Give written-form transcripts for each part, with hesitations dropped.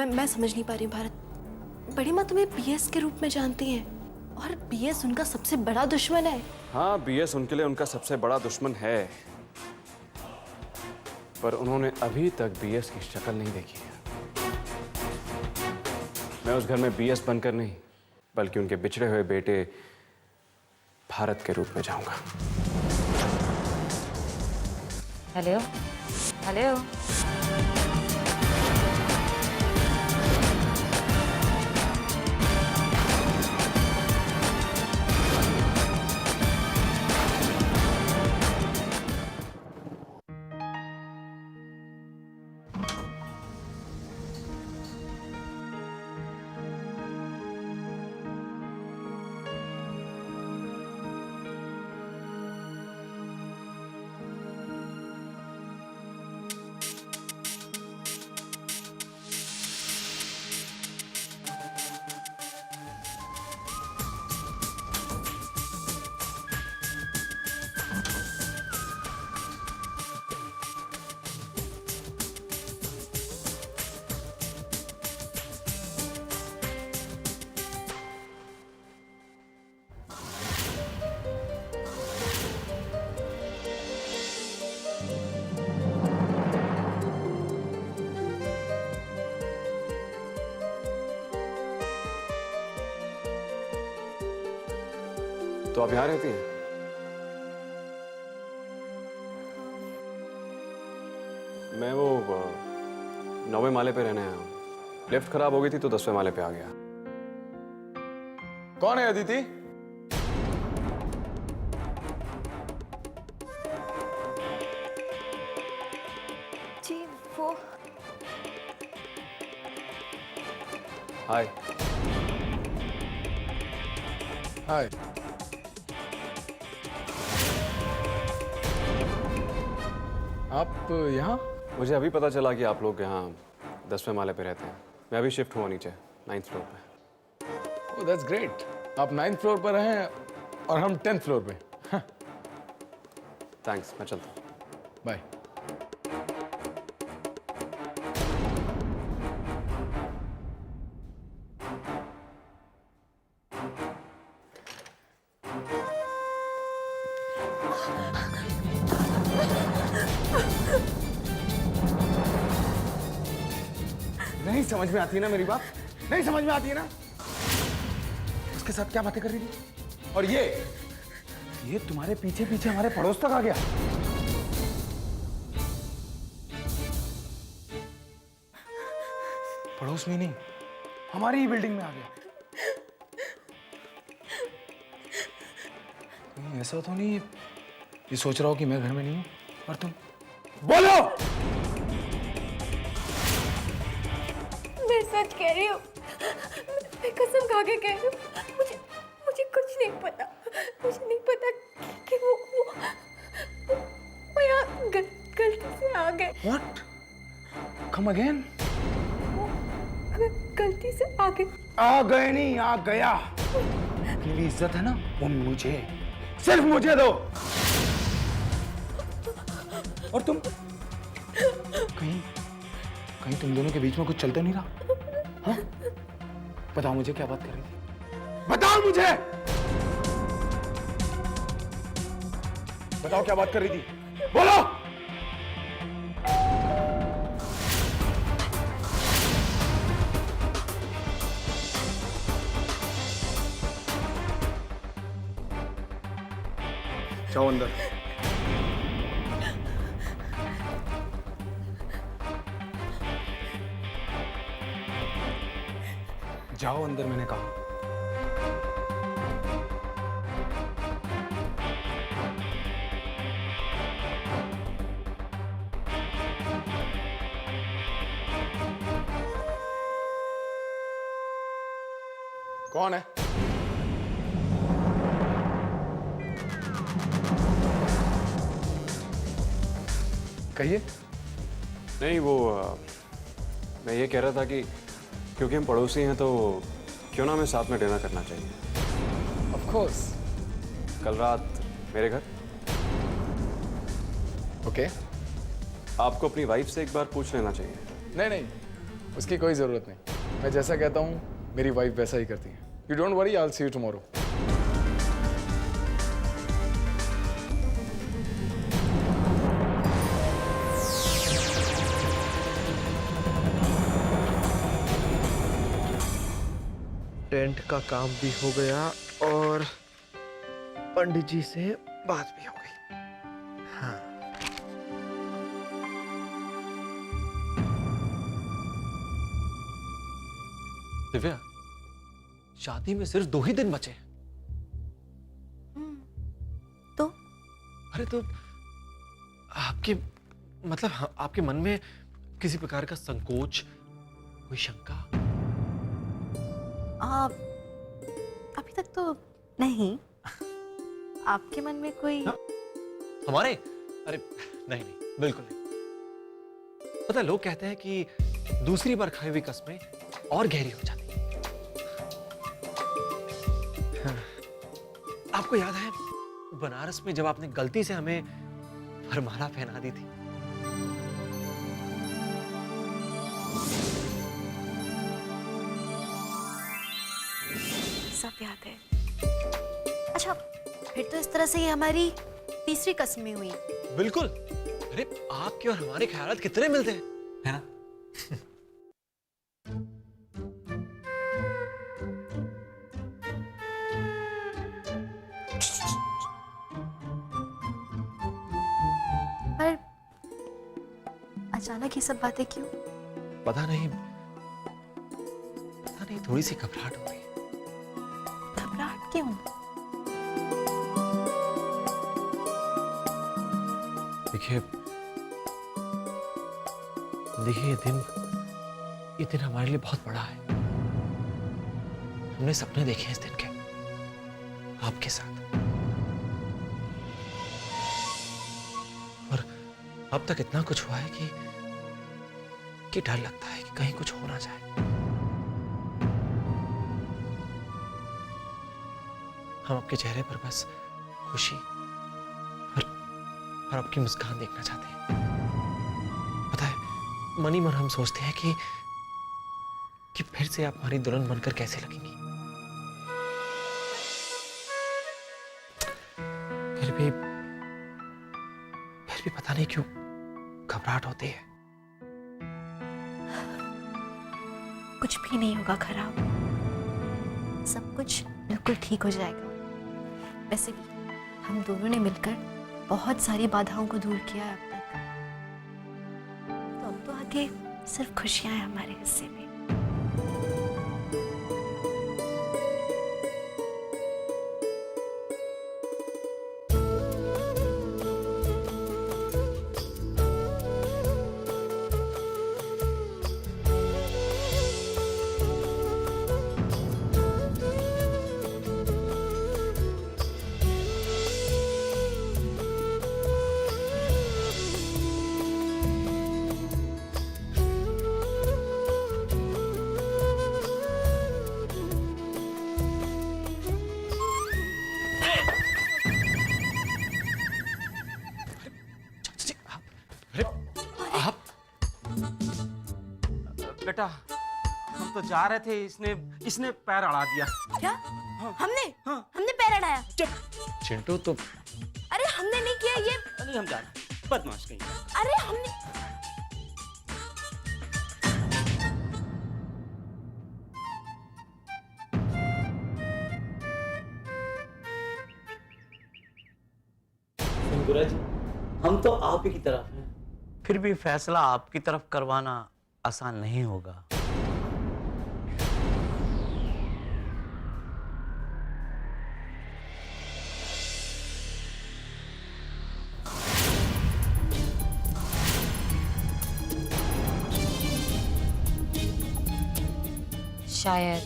मैं समझ नहीं पा रही हूँ भारत। बड़ी माँ तुम्हें बीएस के रूप में जानती हैं और बीएस उनका सबसे बड़ा दुश्मन है। हाँ, बीएस उनके लिए उनका सबसे बड़ा दुश्मन है, पर उन्होंने अभी तक बीएस की शक्ल नहीं देखी है। मैं उस घर में बीएस बनकर नहीं, बल्कि उनके बिछड़े हुए बेटे भारत के रूप में जाऊंगा। Hello hello. तो आप यहाँ रहती हैं? मैं वो 9वें माले पे रहने आया हूँ। लिफ्ट खराब हो गई थी तो 10वें माले पे आ गया। कौन है अदिति? जी वो हाय। हाय। आप यहाँ? मुझे अभी पता चला कि आप लोग यहाँ 10वें माले पे रहते हैं। मैं अभी शिफ्ट हुआ नीचे 9th फ्लोर पे। Oh that's great. आप 9th फ्लोर पर हैं और हम 10th फ्लोर पे। थैंक्स, मैं चलता हूँ। बाय। नहीं समझ में आती है ना मेरी बात? नहीं समझ में आती है ना? उसके साथ क्या बातें कर रही थी? और ये तुम्हारे पीछे पीछे हमारे पड़ोस तक आ गया। पड़ोस में नहीं, हमारी ही बिल्डिंग में आ गया। कहीं ऐसा तो नहीं ये सोच रहा हो कि मैं घर में नहीं हूं और तुम? बोलो। मैं सच कह रही हूँ, मैं कसम खा के कह रही हूँ, मुझे कुछ नहीं पता। मुझे नहीं पता कि वो यहाँ गलती से आ गए। What? Come again? गलती से आ गए। आ गए नहीं, आ गया। अपनी भी इज्जत है ना, वो मुझे, सिर्फ मुझे दो। और तुम कहीं तुम दोनों के बीच में कुछ चलता नहीं रहा? हाँ? बताओ मुझे क्या बात कर रही थी? बताओ मुझे। बताओ क्या बात कर रही थी? बोलो। जाओ अंदर। जाओ अंदर, मैंने कहा। कौन है? कहिए। नहीं वो मैं ये कह रहा था कि क्योंकि हम पड़ोसी हैं तो क्यों ना हमें साथ में डिनर करना चाहिए। Of course. कल रात मेरे घर। ओके। आपको अपनी वाइफ से एक बार पूछ लेना चाहिए। नहीं नहीं, उसकी कोई ज़रूरत नहीं। मैं जैसा कहता हूँ मेरी वाइफ वैसा ही करती है। You don't worry, I will see you tomorrow. Tent का काम भी हो गया और पंडित जी से बात भी हो गई। हाँ। दिव्या, शादी में सिर्फ 2 ही दिन बचे। तो अरे तो आपके मतलब आपके मन में किसी प्रकार का संकोच, कोई शंका? आप अभी तक तो नहीं। आपके मन में कोई? हमारे? अरे नहीं नहीं, बिल्कुल नहीं। पता है, लोग कहते हैं कि दूसरी बार खाई हुई कसमें और गहरी हो जाती है। हाँ। आपको याद है बनारस में जब आपने गलती से हमें वरमाला पहना दी थी? सब याद है। अच्छा, फिर तो इस तरह से ये हमारी तीसरी कसमें हुई। बिल्कुल। अरे आपके और हमारे ख्यालात कितने मिलते हैं, है ना? पर अचानक ये सब बातें क्यों? पता नहीं, थोड़ी सी घबराहट हो रही है। घबराहट क्यों? देखिए ये दिन हमारे लिए बहुत बड़ा है। हमने सपने देखे हैं इस दिन के, आपके साथ। और अब तक इतना कुछ हुआ है कि डर लगता है कि कहीं कुछ हो ना जाए। हम आपके चेहरे पर बस खुशी और आपकी मुस्कान देखना चाहते हैं। पता है, मन ही मन हम सोचते हैं कि फिर से आप हमारी दुल्हन बनकर कैसे लगेंगी। फिर भी पता नहीं क्यों घबराहट होती है। कुछ भी नहीं होगा खराब। सब कुछ बिल्कुल ठीक हो जाएगा। वैसे भी हम दोनों ने मिलकर बहुत सारी बाधाओं को दूर किया है अब तक। तो अब तो आगे सिर्फ खुशियां हैं हमारे हिस्से में। बेटा, हम तो जा रहे थे, इसने पैर अड़ा दिया। क्या? हमने पैर अड़ाया? चिंटू तो अरे हमने नहीं किया ये। नहीं, हम जा रहे हैं, बदमाश कहीं। अरे हमने सूरज, हम तो आप ही की तरफ हैं। फिर भी फैसला आपकी तरफ करवाना आसान नहीं होगा। शायद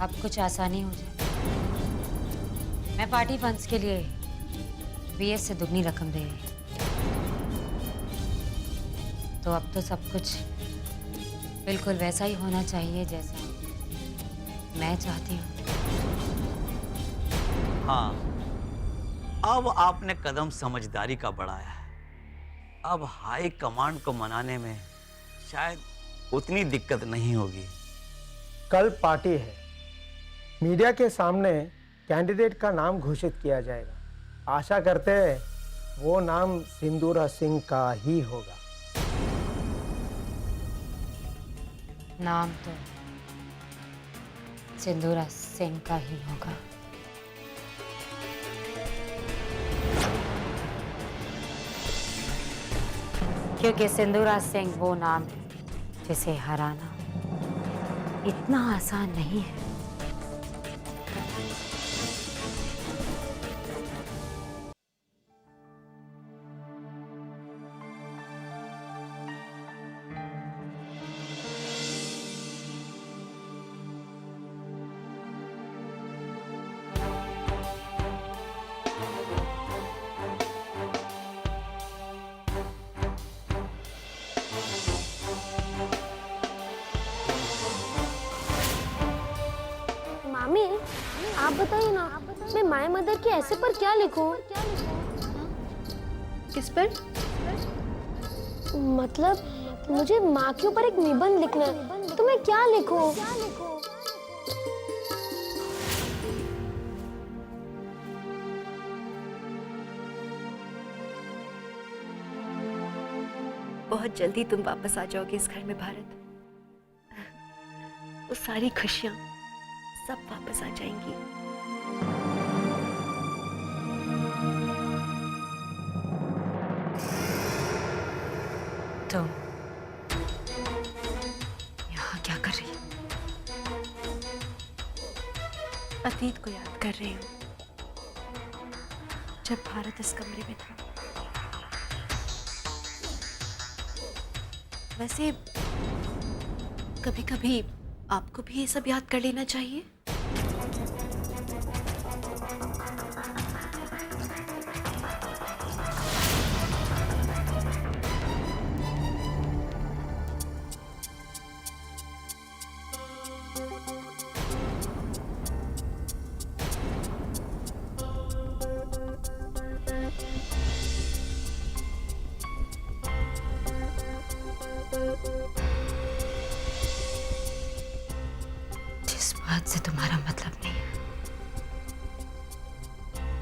अब कुछ आसानी हो जाए। मैं पार्टी फंड्स के लिए बीएस से दुगनी रकम दे रही, तो अब तो सब कुछ बिल्कुल वैसा ही होना चाहिए जैसा मैं चाहती हूँ। हाँ, अब आपने कदम समझदारी का बढ़ाया है। अब हाई कमांड को मनाने में शायद उतनी दिक्कत नहीं होगी। कल पार्टी है, मीडिया के सामने कैंडिडेट का नाम घोषित किया जाएगा। आशा करते हैं वो नाम सिंदूरा सिंह का ही होगा। नाम तो सिंदूरा सिंह का ही होगा। क्योंकि सिंदूरा सिंह वो नाम है जिसे हराना इतना आसान नहीं है। मामी, आप बताइए ना, मैं माय मदर के ऐसे पर क्या लिखूं? किस पर? मतलब मुझे माँ के ऊपर एक निबंध लिखना है, तो मैं क्या लिखूं? बहुत जल्दी तुम वापस आ जाओगे इस घर में भारत। वो सारी खुशियां सब वापस आ जाएंगी। तो यहाँ क्या कर रही? अतीत को याद कर रही हूँ, जब भारत इस कमरे में था। वैसे कभी-कभी आपको भी ये सब याद कर लेना चाहिए। जिस बात से तुम्हारा मतलब नहीं है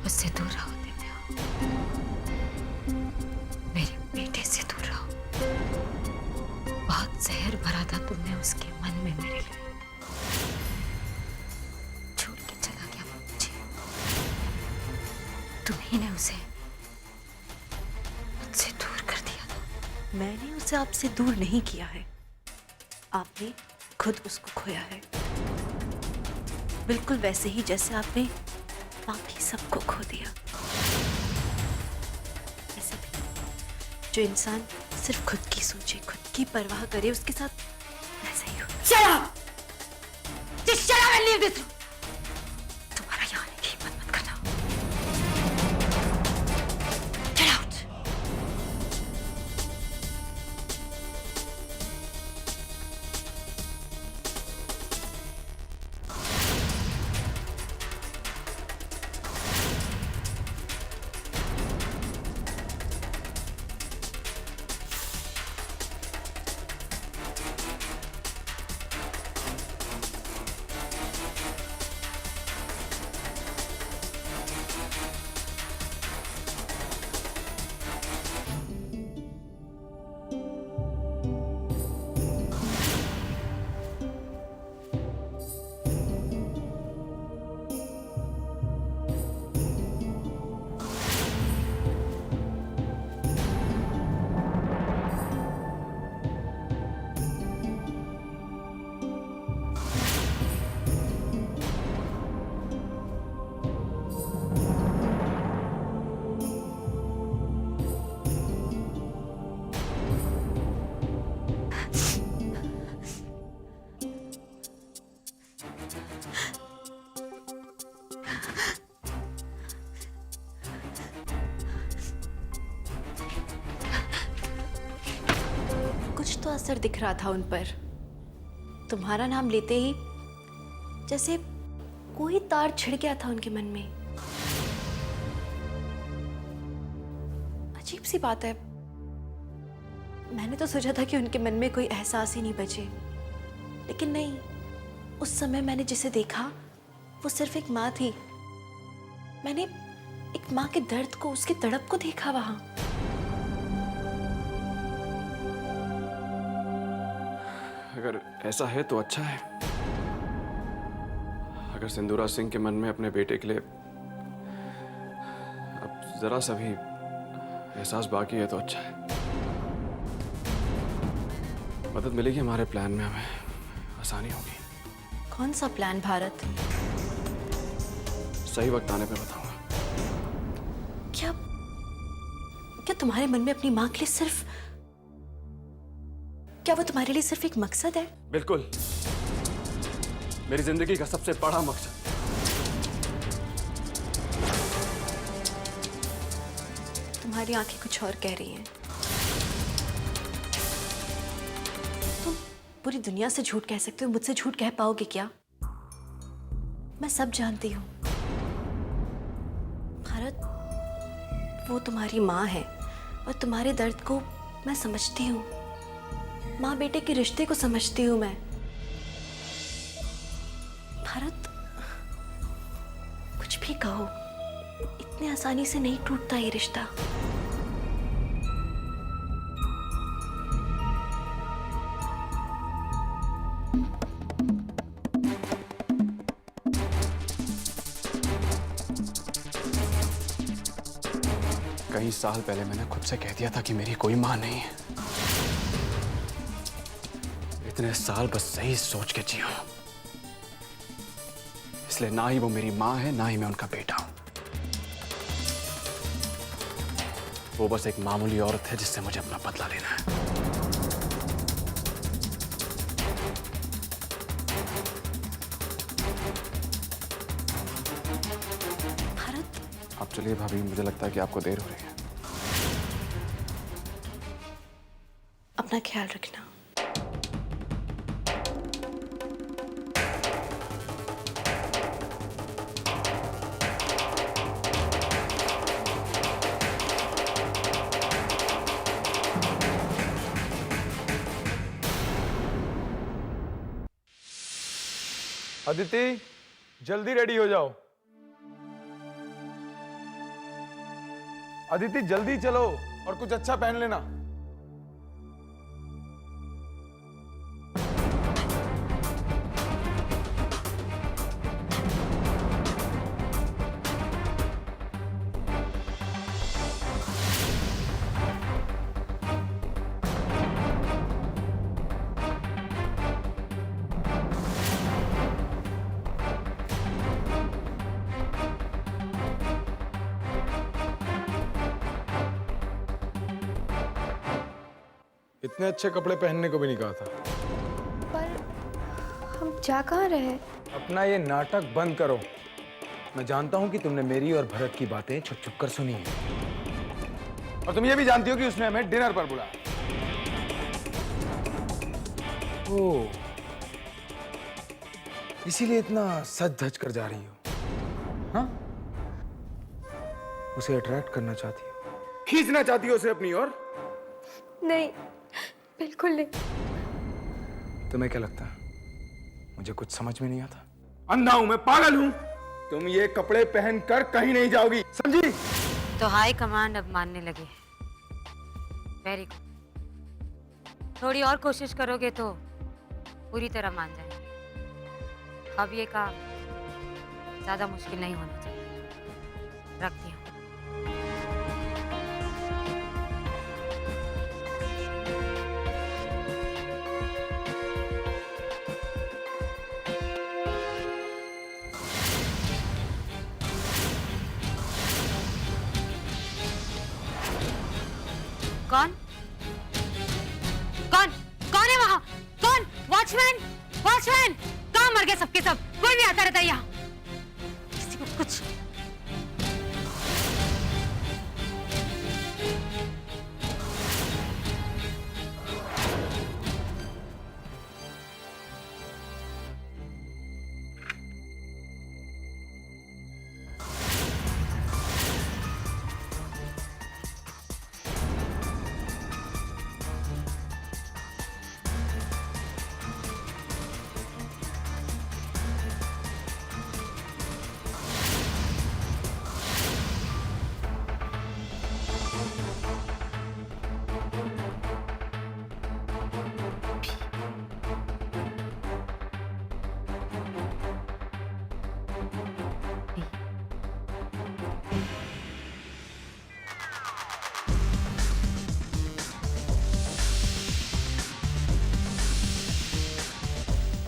उससे दूर रहो दिव्या। मेरे बेटे से दूर रहो। बहुत जहर भरा था तुमने उसके मन में मेरे लिए। छोड़ के चला गया वो मुझे। तुम्ही ने उसे मुझसे दूर कर दिया था। मैंने उसे आपसे दूर नहीं किया है, आपने खुद उसको खोया है। बिल्कुल वैसे ही जैसे आपने बाकी सबको खो दिया। ऐसे भी जो इंसान सिर्फ खुद की सोचे, खुद की परवाह करे, उसके साथ ऐसा ही होता है। तुम्हारा यहाँ आने की हिम्मत मत करना। Get out! कुछ तो असर दिख रहा था उन पर। तुम्हारा नाम लेते ही जैसे कोई तार छिड़ गया था उनके मन में। अजीब सी बात है, मैंने तो सोचा था कि उनके मन में कोई एहसास ही नहीं बचे, लेकिन नहीं, उस समय मैंने जिसे देखा वो सिर्फ एक माँ थी। मैंने एक माँ के दर्द को, उसके तड़प को देखा वहां। अगर ऐसा है तो अच्छा है। अगर सिंदूरा सिंह के मन में अपने बेटे के लिए अब जरा सा भी एहसास बाकी है तो अच्छा है। मदद मिलेगी हमारे प्लान में, हमें आसानी होगी। कौन सा प्लान भारत? सही वक्त आने पे बताऊंगा। क्या क्या तुम्हारे मन में अपनी माँ के लिए सिर्फ, क्या वो तुम्हारे लिए सिर्फ एक मकसद है? बिल्कुल, मेरी जिंदगी का सबसे बड़ा मकसद। तुम्हारी आंखें कुछ और कह रही हैं। तुम पूरी दुनिया से झूठ कह सकते हो, मुझसे झूठ कह पाओगे क्या? मैं सब जानती हूँ भारत, वो तुम्हारी माँ है और तुम्हारे दर्द को मैं समझती हूँ। माँ बेटे के रिश्ते को समझती हूँ मैं। भारत, कुछ भी कहो, इतने आसानी से नहीं टूटता ये रिश्ता। कई साल पहले मैंने खुद से कह दिया था कि मेरी कोई माँ नहीं है। इतने साल बस सही सोच के जिया, इसलिए ना ही वो मेरी माँ है, ना ही मैं उनका बेटा हूं। वो बस एक मामूली औरत है जिससे मुझे अपना बदला लेना है। भारत, आप चलिए भाभी, मुझे लगता है कि आपको देर हो रही है। अपना ख्याल रखना। अदिति, जल्दी रेडी हो जाओ। अदिति जल्दी चलो और कुछ अच्छा पहन लेना। इतने अच्छे कपड़े पहनने को भी नहीं कहा था। पर हम जा कहाँ रहे? अपना ये नाटक बंद करो। मैं जानता हूं कि तुमने मेरी और भरत की बातें छुप छुप कर सुनी है, और तुम ये भी जानती हो कि उसने हमें डिनर पर बुलाया। ओह, इसीलिए इतना सज धज कर जा रही हो? हाँ, उसे अट्रैक्ट करना चाहती हो, खींचना चाहती हो उसे अपनी ओर? नहीं, बिल्कुल नहीं। तुम्हें क्या लगता है मुझे कुछ समझ में नहीं आता? अंधा हूं मैं, पागल हूं। तुम ये कपड़े पहनकर कहीं नहीं जाओगी, समझी? तो हाई कमांड अब मानने लगे हैं। Very good. थोड़ी और कोशिश करोगे तो पूरी तरह मान जाएंगे। अब ये काम ज्यादा मुश्किल नहीं होना चाहिए। रखती हूँ। कौन कौन कौन है वहां? कौन? Watchman, watchman! कहाँ मर गए सबके सब? कोई भी आता रहता है यहाँ, किसी को कुछ।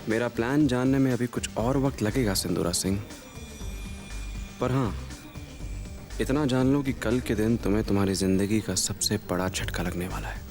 मेरा प्लान जानने में अभी कुछ और वक्त लगेगा सिंदूरा सिंह, पर हाँ, इतना जान लो कि कल के दिन तुम्हें तुम्हारी जिंदगी का सबसे बड़ा झटका लगने वाला है।